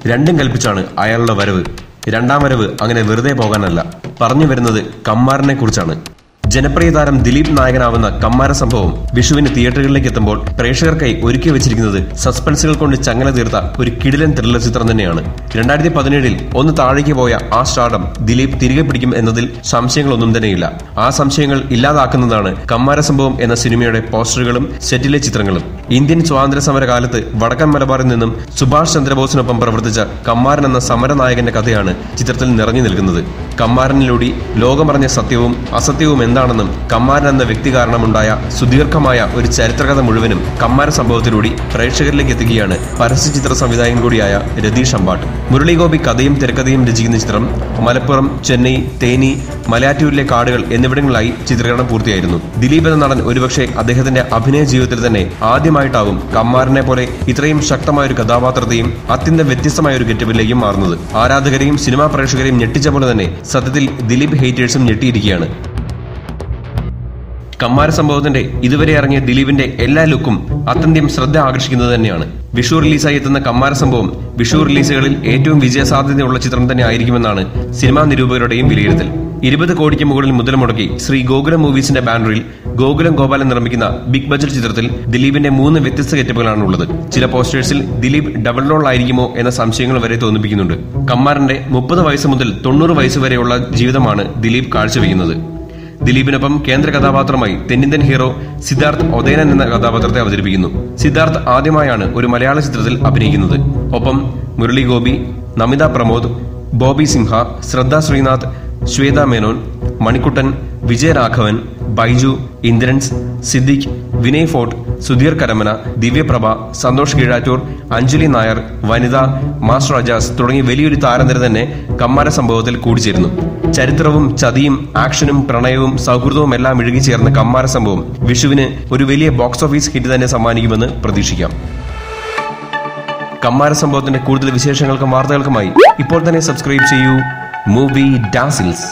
രണ്ടും കൽപ്പിച്ചാണ് അയാളുടെ വരവ്. രണ്ടാം വരവ് അങ്ങനെ വെറുതെ പോകാനല്ല. പറഞ്ഞു വരുന്നത് കമ്മാരനെ കുറിച്ചാണ്. ജനപ്രിയ താരം ദിലീപ് നായകനാവുന്ന കമ്മാര സംഭവം വിഷുവിന് തിയേറ്ററുകളിലേക്ക് എത്തുമ്പോൾ പ്രേക്ഷകർക്കായി ഒരുക്കി വെച്ചിരിക്കുന്നത് സസ്പെൻസുകൾ കൊണ്ട് ചങ്ങല തീർത്ത ഒരു കിടിലൻ ത്രില്ലർ ചിത്രം തന്നെയാണ്. 2017 ഒന്ന് താഴേക്ക് പോയ ആ സ്റ്റാർഡം ദിലീപ് തിരികെ പിടിക്കും എന്നതിൽ സംശയങ്ങളൊന്നും തന്നെയില്ല. ആ സംശയങ്ങൾ ഇല്ലാതാക്കുന്നതാണ് കമ്മാര സംഭവം എന്ന സിനിമയുടെ പോസ്റ്ററുകളും സെറ്റിലെ ചിത്രങ്ങളും. ഇന്ത്യൻ സ്വാതന്ത്ര്യ സമര കാലത്ത് വടക്കൻ മലബാറിൽ നിന്നും സുഭാഷ് ചന്ദ്രബോസിനൊപ്പം പ്രവർത്തിച്ച കമ്മാരൻ എന്ന സമരനായകന്റെ കഥയാണ് ചിത്രത്തിൽ നിറഞ്ഞു നിൽക്കുന്നത്. കമ്മാരനിലൂടെ ലോകമറിഞ്ഞ സത്യവും അസത്യവും എന്താണെന്നും കമ്മാരൻ എന്ന വ്യക്തി കാരണമുണ്ടായ സുദീർഘമായ ഒരു ചരിത്രകഥ മുഴുവനും കമ്മാര സംഭവത്തിലൂടെ പ്രേക്ഷകരിലേക്ക് എത്തുകയാണ് പരസ്യചിത്ര സംവിധായകൻ കൂടിയായ രതീഷ് അമ്പാട്ട്. മുരളി ഗോപി കഥയും തിരക്കഥയും രചിക്കുന്ന ചിത്രം മലപ്പുറം, ചെന്നൈ, തേനി, മലയാറ്റൂരിലെ കാടുകൾ എന്നിവിടങ്ങളിലായി ചിത്രീകരണം പൂർത്തിയായിരുന്നു. ദിലീപ് എന്ന നടൻ ഒരുപക്ഷെ അദ്ദേഹത്തിന്റെ അഭിനയ ജീവിതത്തിൽ തന്നെ ആദ്യമായിട്ടാവും കമ്മാരനെ പോലെ ഇത്രയും ശക്തമായ ഒരു കഥാപാത്രത്തെയും അത്യന്തം വ്യത്യസ്തമായ ഒരു ഗെറ്റപ്പിലേക്കും മാറുന്നത്. ആരാധകരെയും സിനിമാ പ്രേക്ഷകരെയും ഞെട്ടിച്ച പോലെ തന്നെ സത്യത്തിൽ ദിലീപ് ഹേറ്റേഴ്സും ഞെട്ടിയിരിക്കുകയാണ്. കമ്മാര സംഭവത്തിന്റെ ഇതുവരെ ഇറങ്ങിയ ദിലീപിന്റെ എല്ലാ ലുക്കും അത്യന്തം ശ്രദ്ധ ആകർഷിക്കുന്നത് തന്നെയാണ്. വിഷു റിലീസായി എത്തുന്ന കമ്മാര സംഭവം വിഷു റിലീസുകളിൽ ഏറ്റവും വിജയസാധ്യതയുള്ള ചിത്രം തന്നെ ആയിരിക്കുമെന്നാണ് സിനിമാ നിരൂപകരുടെയും വിലയിരുത്തൽ. 20 കോടിക്ക് മുകളിൽ മുതൽ മുടക്കി ശ്രീ ഗോകുലം മൂവീസിന്റെ ബാനറിൽ ഗോകുലം ഗോപാലൻ നിർമ്മിക്കുന്ന ബിഗ് ബജറ്റ് ചിത്രത്തിൽ ദിലീപിന്റെ 3 വ്യത്യസ്ത ഗെറ്റപ്പുകളാണ് ഉള്ളത്. ചില പോസ്റ്റേഴ്സിൽ ദിലീപ് ഡബിൾ റോൾ ആയിരിക്കുമോ എന്ന സംശയങ്ങൾ വരെ തോന്നിപ്പിക്കുന്നുണ്ട്. കമ്മാരന്റെ 30 വയസ്സ് മുതൽ 90 വയസ്സ് വരെയുള്ള ജീവിതമാണ് ദിലീപ് കാഴ്ചവെക്കുന്നത്. ദിലീപിനൊപ്പം കേന്ദ്ര കഥാപാത്രമായി തെന്നിന്ത്യൻ ഹീറോ സിദ്ധാർത്ഥ് ഒതേനൻ എന്ന കഥാപാത്രത്തെ അവതരിപ്പിക്കുന്നു. സിദ്ധാർത്ഥ് ആദ്യമായാണ് ഒരു മലയാള ചിത്രത്തിൽ അഭിനയിക്കുന്നത്. ഒപ്പം മുരളി ഗോപി, നമിത പ്രമോദ്, ബോബി സിംഹ, ശ്രദ്ധ ശ്രീനാഥ്, ശ്വേത മേനോൻ, മണിക്കുട്ടൻ, വിജയരാഘവൻ, ബൈജു, ഇന്ദ്രൻസ്, സിദ്ദിഖ്, വിനയ് ഫോർട്ട്, സുധീർ കരമന, ദിവ്യപ്രഭ, സന്തോഷ് കീഴാറ്റൂർ, അഞ്ജലി നായർ, വനിത, മാസ്റ്റർ അജാസ് തുടങ്ങി വലിയൊരു താരനിര തന്നെ കമ്മാര സംഭവത്തിൽ കൂടിച്ചേരുന്നു. ചരിത്രവും ചതിയും ആക്ഷനും പ്രണയവും സൗഹൃദവും എല്ലാം ഇഴുകിച്ചേർന്ന കമ്മാര സംഭവം വിഷുവിന് ഒരു വലിയ ബോക്സ് ഓഫീസ് ഹിറ്റ് തന്നെ സമ്മാനിക്കുമെന്ന് പ്രതീക്ഷിക്കാം. കമ്മാര സംഭവത്തിന്റെ കൂടുതൽ വിശേഷങ്ങൾക്കും വാർത്തകൾക്കുമായി ഇപ്പോൾ തന്നെ സബ്സ്ക്രൈബ് ചെയ്യൂ മൂവി ഡാസിൽസ്.